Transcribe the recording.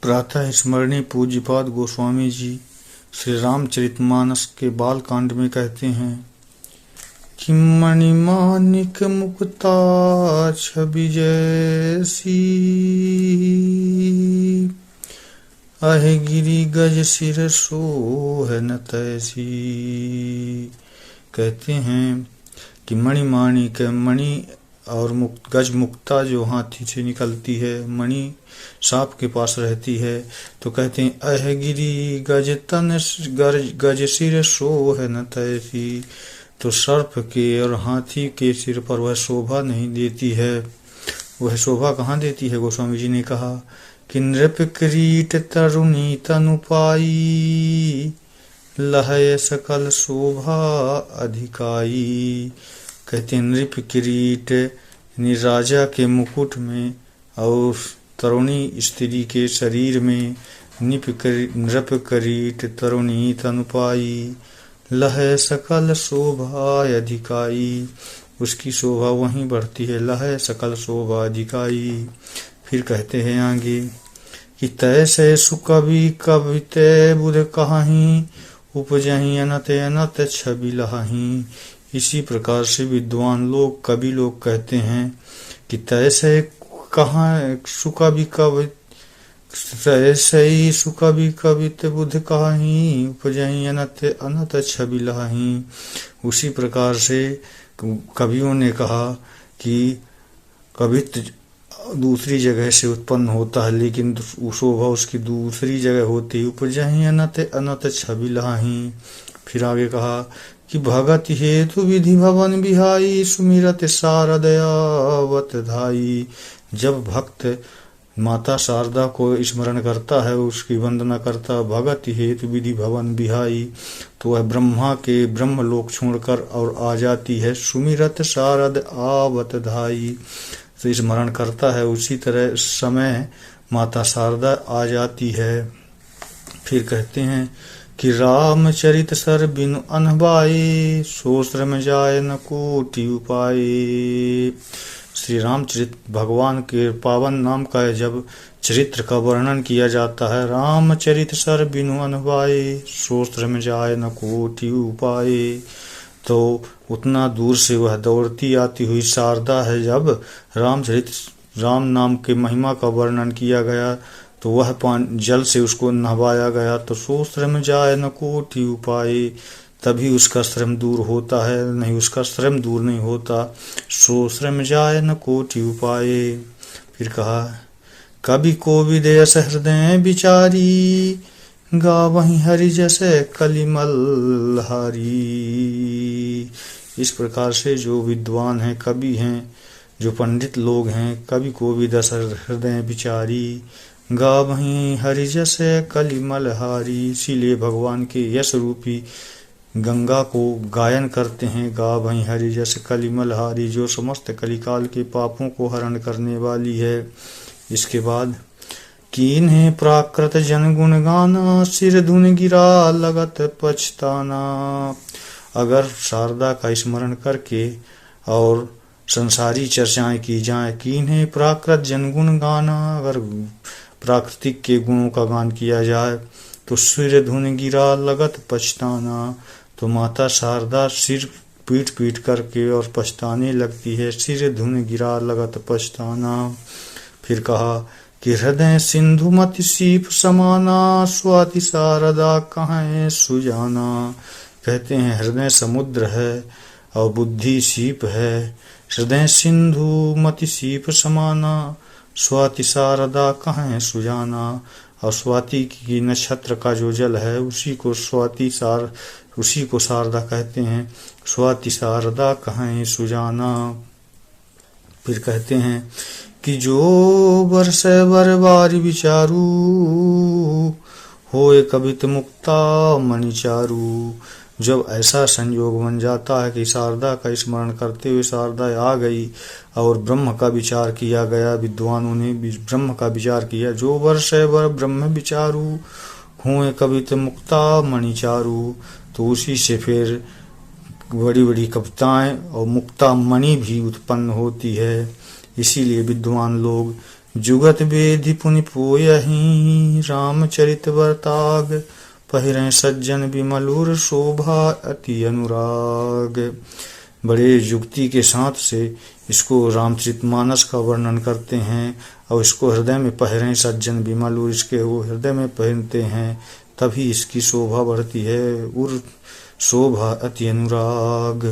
प्रातः स्मरणीय पूज्यपाद गोस्वामी जी श्री रामचरितमानस के बाल कांड में कहते हैं कि मणिमानिक मुक्ता छवि जैसी, अहे गिरी गज सिर सोह न तैसी। कहते हैं कि मणिमाणिक मणि और गज मुक्ता जो हाथी से निकलती है, मणि सांप के पास रहती है, तो कहते हैं अह गिरी गज तन गज सिर सोह न तैसी। तो सर्प के और हाथी के सिर पर वह शोभा नहीं देती है। वह शोभा कहाँ देती है? गोस्वामी जी ने कहा कि नृप किरीट तरुणी तनु पाई, लहय सकल शोभा अधिकाई। कहते हैं नृप किरीट यानी राजा के मुकुट में और तरुणी स्त्री के शरीर में, नृप किरीट तरुणी तनु पाई, लहय सकल शोभा अधिकाई। उसकी शोभा वहीं बढ़ती है, लहय सकल शोभा अधिकाई। फिर कहते हैं आगे कि तैसे सुकवि कविते बुध कहाही, उपजही अनत अनत छवि लहाही। इसी प्रकार से विद्वान लोग, कवि लोग कहते हैं कि तैसे कहाँ सुकवि कवि, तैसे ही सुकवि कवित बुध कहाही, उपजही अनत अनत छवि लहाही। उसी प्रकार से कवियों ने कहा कि कवित्व दूसरी जगह से उत्पन्न होता है, लेकिन शोभा उसकी दूसरी जगह होती है। उपजही अनत अनत छवि लहाही। फिर आगे कहा कि भगत हेतु विधि भवन बिहाई, सुमिरत शारदयावत धाई। जब भक्त माता शारदा को स्मरण करता है, उसकी वंदना करता, भगत हेतु विधि भवन बिहाई, तो वह ब्रह्मा के ब्रह्मलोक छोड़कर और आ जाती है। सुमिरत शारद आवत धाई, तो स्मरण करता है, उसी तरह समय माता शारदा आ जाती है। फिर कहते हैं कि रामचरित सर बिनु अनबाई, सो श्रम जाय न कोटि उपाय। श्री रामचरित भगवान के पावन नाम का जब चरित्र का वर्णन किया जाता है, रामचरित सर बिनु अनबाई, सो श्रम जाय न कोटि उपाय, तो उतना दूर से वह दौड़ती आती हुई शारदा है। जब राम नाम के महिमा का वर्णन किया गया, तो वह जल से उसको नहवाया गया, तो सो श्रम जाय न कोटि उपाय, तभी उसका श्रम दूर होता है, नहीं उसका श्रम दूर नहीं होता। सो श्रम जाय न कोटि उपाय। फिर कहा कवि को विदेश हृदय विचारी, गावहीं हरि जैसे कलिमल हारी। इस प्रकार से जो विद्वान हैं, कवि हैं, जो पंडित लोग हैं, कवि को विदेश हृदय विचारी, गावहीं हरि जैसे कलिमल हारी। इसीलिए भगवान के यश रूपी गंगा को गायन करते हैं, गावहीं हरि जैसे कलिमल हारी, जो समस्त कलिकाल के पापों को हरण करने वाली है। इसके बाद कीन्हे प्राकृत जन गुण गाना, सिर धुन गिरा लगत पछताना। अगर शारदा का स्मरण करके और संसारी चर्चाएं की जाए, कीन्हे प्राकृत जन गुण गाना, अगर प्राकृतिक के गुणों का गान किया जाए, तो सिर धुन गिरा लगत पछताना, तो माता शारदा सिर पीट पीट करके और पछताने लगती है। सिर धुन गिरा लगत पछताना। फिर कहा कि हृदय सिंधु मति सीप समाना, स्वाति शारदा कहाँ सुजाना। कहते हैं हृदय समुद्र है और बुद्धि सीप है। हृदय सिंधु मति सीप समाना, स्वाति शारदा कहाँ सुजाना। और स्वाति की नक्षत्र का जो जल है, उसी को शारदा कहते हैं। स्वाति शारदा कहाँ सुजाना। फिर कहते हैं कि जो वर्ष वर बारी विचारू, होए कवित मुक्ता मणिचारू। जब ऐसा संयोग बन जाता है कि शारदा का स्मरण करते हुए शारदा आ गई और ब्रह्म का विचार किया गया, विद्वानों ने ब्रह्म का विचार किया, जो वर्ष वर ब्रह्म विचारू, होए कवित मुक्ता मणिचारू, तो उसी से फिर बड़ी बड़ी कविताएं और मुक्ता मणि भी उत्पन्न होती है। इसीलिए विद्वान लोग जुगत वेदि पुनि पोयहि रामचरित वर्ताग पहिरें सज्जन विमलुर शोभा अति अनुराग। बड़े युक्ति के साथ से इसको रामचरितमानस का वर्णन करते हैं और इसको हृदय में पहिरें सज्जन विमलुर, इसके वो हृदय में पहनते हैं तभी इसकी शोभा बढ़ती है। उर शोभा अति अनुराग।